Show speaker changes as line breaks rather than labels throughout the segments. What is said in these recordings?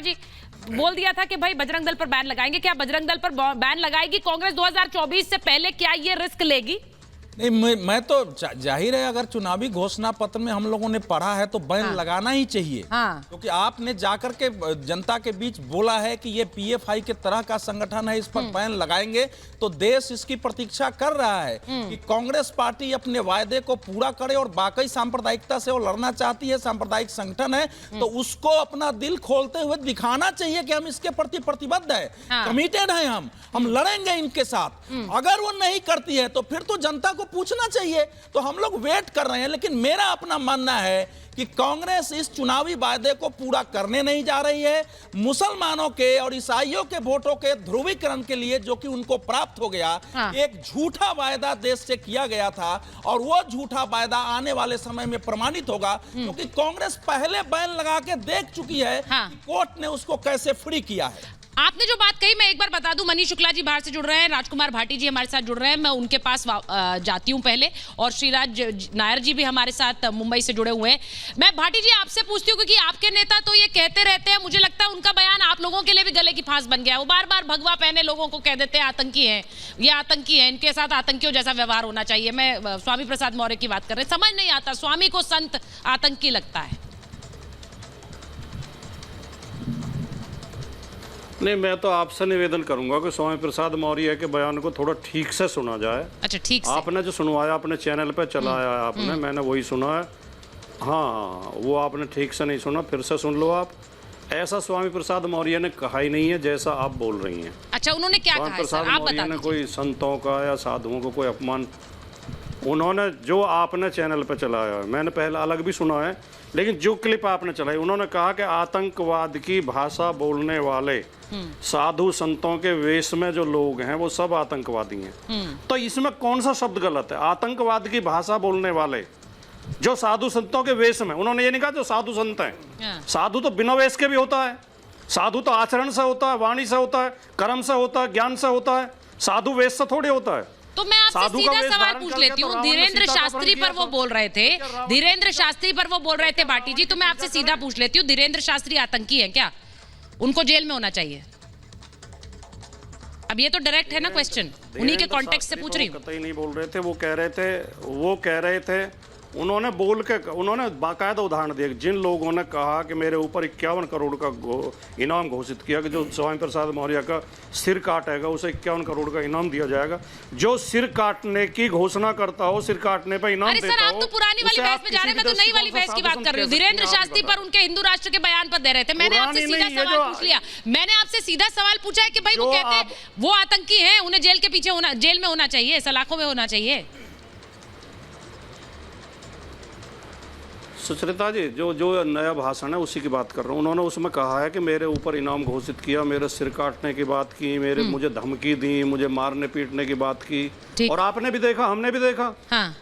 जी, बोल दिया था कि भाई बजरंग दल पर बैन लगाएंगे, क्या बजरंग दल पर बैन लगाएगी कांग्रेस 2024 से पहले? क्या ये रिस्क लेगी?
नहीं, मैं तो जाहिर है, अगर चुनावी घोषणा पत्र में हम लोगों ने पढ़ा है तो बैन लगाना ही चाहिए। क्योंकि आपने जाकर के जनता के बीच बोला है कि ये पीएफआई के तरह का संगठन है, इस पर बैन लगाएंगे, तो देश इसकी प्रतीक्षा कर रहा है कि कांग्रेस पार्टी अपने वायदे को पूरा करे और वाकई सांप्रदायिकता से वो लड़ना चाहती है, सांप्रदायिक संगठन है, तो उसको अपना दिल खोलते हुए दिखाना चाहिए कि हम इसके प्रति प्रतिबद्ध है, कमिटेड है, हम लड़ेंगे इनके साथ। अगर वो नहीं करती है तो फिर तो जनता को पूछना चाहिए। तो हम लोग वेट कर रहे हैं, लेकिन मेरा अपना मानना है कि कांग्रेस इस चुनावी वायदे को पूरा करने नहीं जा रही है। मुसलमानों के और ईसाइयों के वोटों के ध्रुवीकरण के लिए जो कि उनको प्राप्त हो गया, एक झूठा वायदा देश से किया गया था, और वो झूठा वायदा आने वाले समय में प्रमाणित होगा, क्योंकि कांग्रेस पहले बैन लगा के देख चुकी है कि कोर्ट ने उसको कैसे फ्री किया है।
आपने जो बात कही मैं एक बार बता दूं, मनीष शुक्ला जी बाहर से जुड़ रहे हैं, राजकुमार भाटी जी हमारे साथ जुड़ रहे हैं, मैं उनके पास जाती हूं पहले, और श्रीराज नायर जी भी हमारे साथ मुंबई से जुड़े हुए हैं। मैं भाटी जी आपसे पूछती हूँ, क्योंकि आपके नेता तो ये कहते रहते हैं, मुझे लगता है उनका बयान आप लोगों के लिए भी गले की फांस बन गया है। वो बार बार भगवा पहने लोगों को कह देते हैं आतंकी हैं, ये आतंकी हैं, इनके साथ आतंकियों जैसा व्यवहार होना चाहिए। मैं स्वामी प्रसाद मौर्य की बात कर रहे हैं। समझ नहीं आता, स्वामी को संत आतंकी लगता है।
नहीं, मैं तो आपसे निवेदन करूंगा कि स्वामी प्रसाद मौर्य के बयान को थोड़ा ठीक से सुना जाए।
अच्छा, ठीक से।
आपने जो सुनवाया अपने चैनल पे चलाया है आपने, मैंने वही सुना है। हाँ, वो आपने ठीक से नहीं सुना, फिर से सुन लो आप। ऐसा स्वामी प्रसाद मौर्य ने कहा ही नहीं है जैसा आप बोल रही हैं।
अच्छा, उन्होंने क्या कहा है सर? आप बता दीजिए।
कोई संतों का या साधुओं को कोई अपमान, उन्होंने जो आपने चैनल पे चलाया है, मैंने पहले अलग भी सुना है, लेकिन जो क्लिप आपने चलाई, उन्होंने कहा कि आतंकवाद की भाषा बोलने वाले साधु संतों के वेश में जो लोग हैं वो सब आतंकवादी हैं। तो इसमें कौन सा शब्द गलत है? आतंकवाद की भाषा बोलने वाले जो साधु संतों के वेश में, उन्होंने ये नहीं कहा जो साधु संत हैं। साधु तो बिना वेश के भी होता है, साधु तो आचरण से होता है, वाणी से होता है, कर्म से होता है, ज्ञान से होता है, साधु वेश से थोड़ी होता है।
तो मैं आपसे सीधा सवाल पूछ लेती हूँ, धीरेन्द्र शास्त्री पर वो बोल रहे थे, धीरेन्द्र शास्त्री पर वो बोल रहे थे भाटी जी, तो मैं आपसे सीधा पूछ लेती हूँ, धीरेन्द्र शास्त्री आतंकी है क्या? उनको जेल में होना चाहिए? अब ये तो डायरेक्ट है ना क्वेश्चन, उन्हीं के कॉन्टेक्स्ट से पूछ रही हूँ।
कतई नहीं बोल रहे थे, वो कह रहे थे, उन्होंने बोल के, उन्होंने बाकायदा उदाहरण दिया। जिन लोगों ने कहा कि मेरे ऊपर 51 करोड़ का इनाम घोषित किया कि जो स्वामी प्रसाद मौर्य का सिर काटेगा उसे 51 करोड़ का इनाम दिया जाएगा, जो सिर काटने की घोषणा करता हो, सिर काटने पर इनाम देता हो।
सर, आप तो पुरानी वाली बहस में जा रहे हैं, मैं तो नई वाली बहस की बात कर रही हूँ। धीरेन्द्र शास्त्री पर उनके हिंदू राष्ट्र के बयान पर दे रहे थे, मैंने आपसे सीधा सवाल पूछ लिया। मैंने आपसे सीधा सवाल पूछा है कि भाई वो कहते हैं वो आतंकी हैं, उन्हें जेल के पीछे होना, जेल में होना चाहिए, सलाखों में होना चाहिए।
सुचरिता जी, जो नया भाषण है उसी की बात कर रहा हूँ। उन्होंने उसमें कहा है कि मेरे ऊपर इनाम घोषित किया, मेरे सिर काटने की बात की, मुझे धमकी दी, मुझे मारने पीटने की बात की, और आपने भी देखा, हमने भी देखा।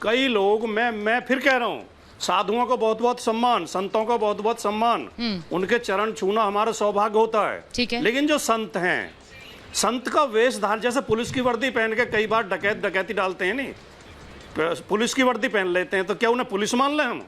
कई लोग, मैं फिर कह रहा हूँ, साधुओं को बहुत बहुत सम्मान, संतों को बहुत बहुत सम्मान, उनके चरण छूना हमारा सौभाग्य होता है। लेकिन जो संत हैं, संत का वेश धारण, जैसे पुलिस की वर्दी पहन के कई बार डकैती डालते हैं, नहीं पुलिस की वर्दी पहन लेते हैं, तो क्या उन्हें पुलिस मान लें हम?